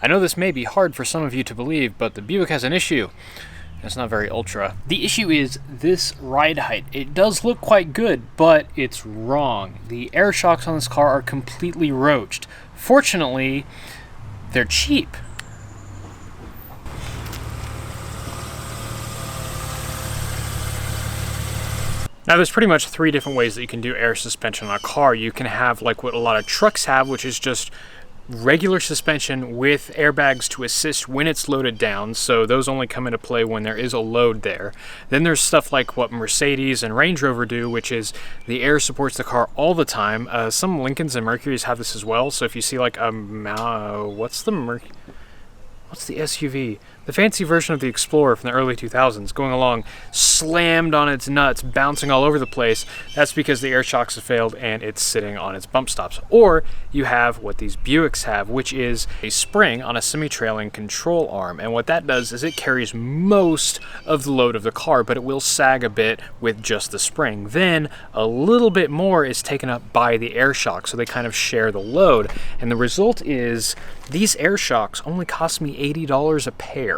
I know this may be hard for some of you to believe, but the Buick has an issue. It's not very ultra. The issue is this ride height. It does look quite good, but it's wrong. The air shocks on this car are completely roached. Fortunately, they're cheap. Now there's pretty much 3 different ways that you can do air suspension on a car. You can have like what a lot of trucks have, which is just regular suspension with airbags to assist when it's loaded down, so those only come into play when there is a load there. Then there's stuff like what Mercedes and Range Rover do, which is the air supports the car all the time. Some Lincolns and Mercurys have this as well, so if you see like a what's the SUV? The fancy version of the Explorer from the early 2000s going along, slammed on its nuts, bouncing all over the place. That's because the air shocks have failed and it's sitting on its bump stops. Or you have what these Buicks have, which is a spring on a semi-trailing control arm. And what that does is it carries most of the load of the car, but it will sag a bit with just the spring. Then a little bit more is taken up by the air shock, so they kind of share the load. And the result is these air shocks only cost me $80 a pair.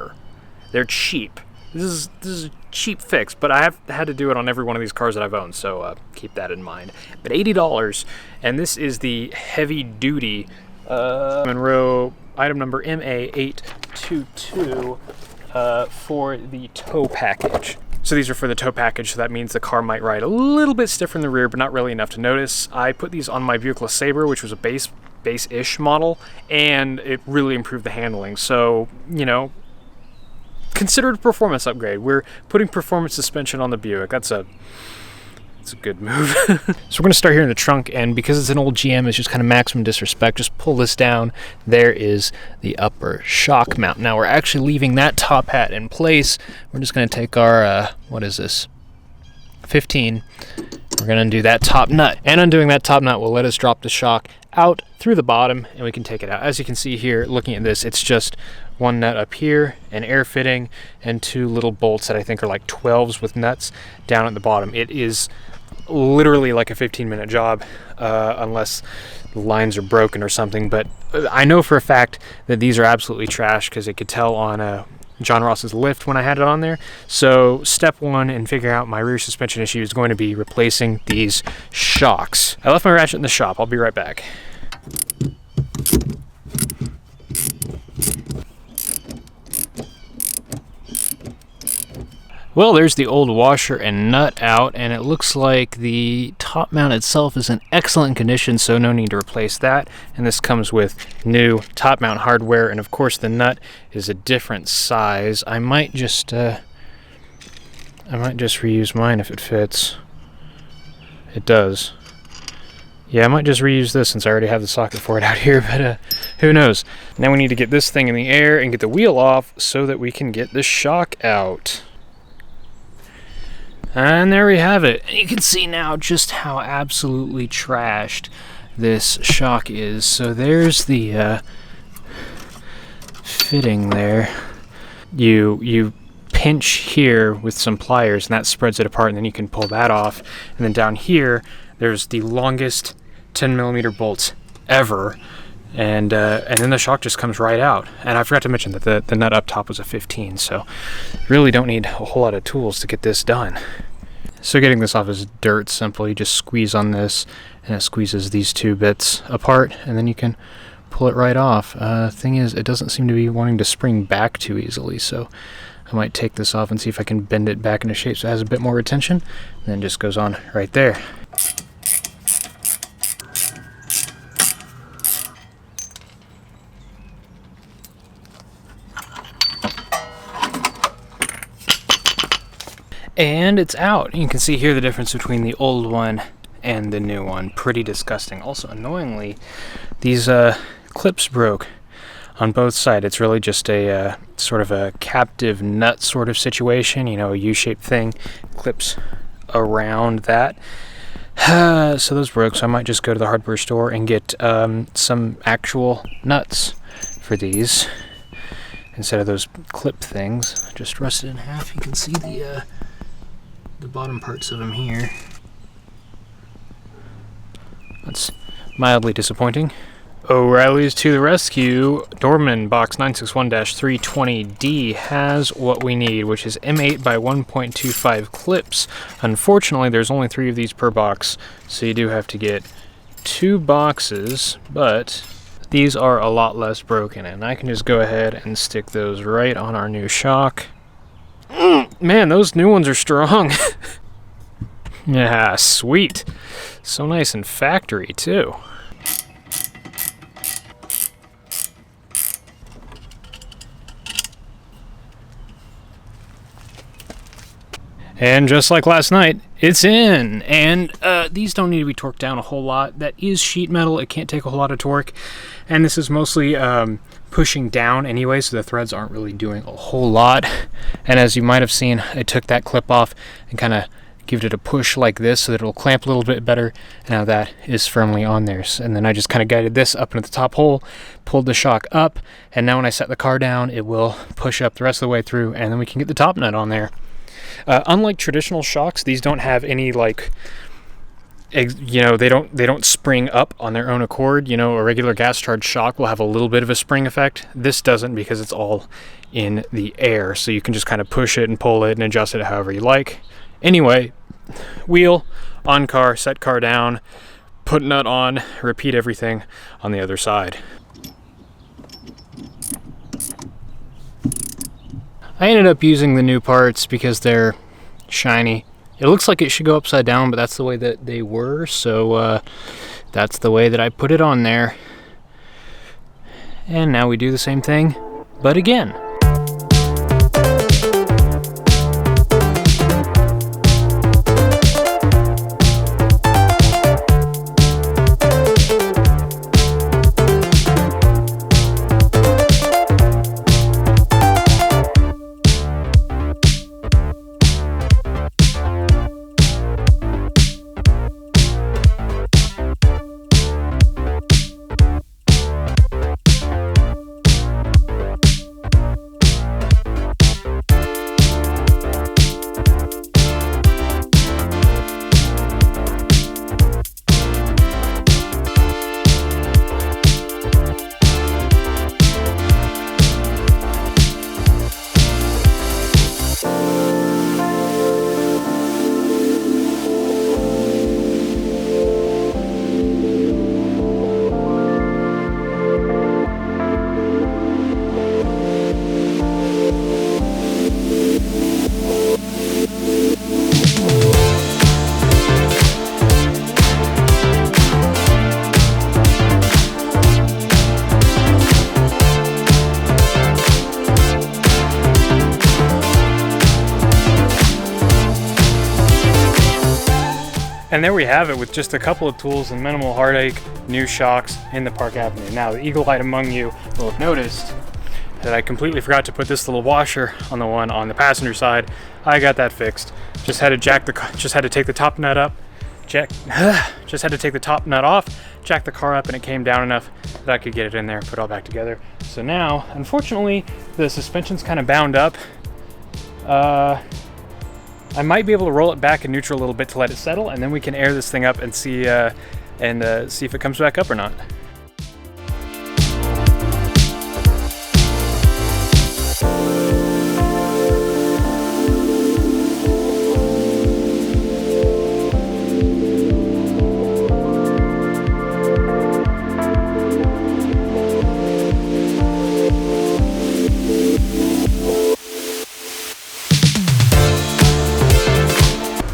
They're cheap. This is a cheap fix, but I have had to do it on every one of these cars that I've owned, so keep that in mind. But $80, and this is the heavy-duty Monroe item number MA822 for the tow package. So these are for the tow package, so that means the car might ride a little bit stiff in the rear, but not really enough to notice. I put these on my Buick LeSabre, which was a base-ish model, and it really improved the handling. So, you know, consider it a performance upgrade. We're putting performance suspension on the Buick. That's a good move. So we're going to start here in the trunk, and because it's an old GM, it's just kind of maximum disrespect. Just pull this down. There is the upper shock mount. Now we're actually leaving that top hat in place. We're just going to take our, what is this? 15. We're going to undo that top nut. And undoing that top nut will let us drop the shock out through the bottom, and we can take it out. As you can see here, looking at this, it's just one nut up here, an air fitting, and 2 little bolts that I think are like 12s with nuts down at the bottom. It is literally like a 15-minute job, unless the lines are broken or something. But I know for a fact that these are absolutely trash, because I could tell on John Ross's lift when I had it on there. So step 1 in figuring out my rear suspension issue is going to be replacing these shocks. I left my ratchet in the shop. I'll be right back. Well, there's the old washer and nut out, and it looks like the top mount itself is in excellent condition, so no need to replace that. And this comes with new top mount hardware, and of course the nut is a different size. I might just reuse mine if it fits. It does. Yeah, I might just reuse this since I already have the socket for it out here, but who knows. Now we need to get this thing in the air and get the wheel off so that we can get the shock out. And there we have it. And you can see now just how absolutely trashed this shock is. So there's the fitting there. You pinch here with some pliers, and that spreads it apart, and then you can pull that off. And then down here, there's the longest 10mm bolts ever. And then the shock just comes right out. And I forgot to mention that the nut up top was a 15, so really don't need a whole lot of tools to get this done. So getting this off is dirt simple. You just squeeze on this, and it squeezes these 2 bits apart, and then you can pull it right off. Thing is, it doesn't seem to be wanting to spring back too easily, so I might take this off and see if I can bend it back into shape so it has a bit more retention, and then it just goes on right there. And it's out. You can see here the difference between the old one and the new one. Pretty disgusting. Also, annoyingly, these clips broke on both sides. It's really just a sort of a captive nut sort of situation, you know, a U-shaped thing, clips around that. So those broke, so I might just go to the hardware store and get some actual nuts for these instead of those clip things. Just rusted in half. You can see the bottom parts of them here. That's mildly disappointing. O'Reilly's to the rescue. Dorman box 961-320D has what we need, which is M8 by 1.25 clips. Unfortunately, there's only 3 of these per box, so you do have to get 2 boxes, but these are a lot less broken, and I can just go ahead and stick those right on our new shock. Man, those new ones are strong. Yeah, sweet. So nice and factory, too. And just like last night, it's in. And these don't need to be torqued down a whole lot. That is sheet metal. It can't take a whole lot of torque. And this is mostly pushing down anyway, so the threads aren't really doing a whole lot. And as you might have seen, I took that clip off and kind of give it a push like this so that it'll clamp a little bit better. Now that is firmly on there. And then I just kind of guided this up into the top hole, pulled the shock up, and now when I set the car down, it will push up the rest of the way through, and then we can get the top nut on there. Unlike traditional shocks, these don't have any, like, you know, they don't spring up on their own accord. You know, a regular gas charged shock will have a little bit of a spring effect. This doesn't, because it's all in the air, so you can just kind of push it and pull it and adjust it however you like. Anyway, wheel, on car, set car down, put nut on, repeat everything on the other side. I ended up using the new parts because they're shiny. It looks like it should go upside down, but that's the way that they were, so that's the way that I put it on there. And now we do the same thing, but again. And there we have it, with just a couple of tools and minimal heartache, new shocks in the Park Avenue. Now, the eagle-eyed among you will have noticed that I completely forgot to put this little washer on the one on the passenger side. I got that fixed. Just had to take the top nut up, just had to take the top nut off, jack the car up, and it came down enough that I could get it in there and put it all back together. So now, unfortunately, the suspension's kind of bound up. I might be able to roll it back in neutral a little bit to let it settle, and then we can air this thing up and see if it comes back up or not.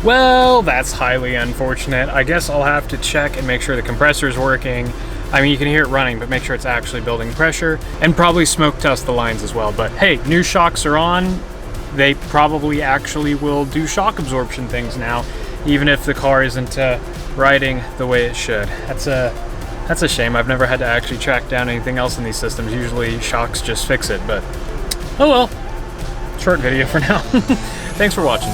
Well, that's highly unfortunate. I guess I'll have to check and make sure the compressor is working. I mean, you can hear it running, but make sure it's actually building pressure, and probably smoke test the lines as well. But hey, new shocks are on. They probably actually will do shock absorption things now, even if the car isn't riding the way it should. That's a shame. I've never had to actually track down anything else in these systems. Usually shocks just fix it, but oh well. Short video for now. Thanks for watching.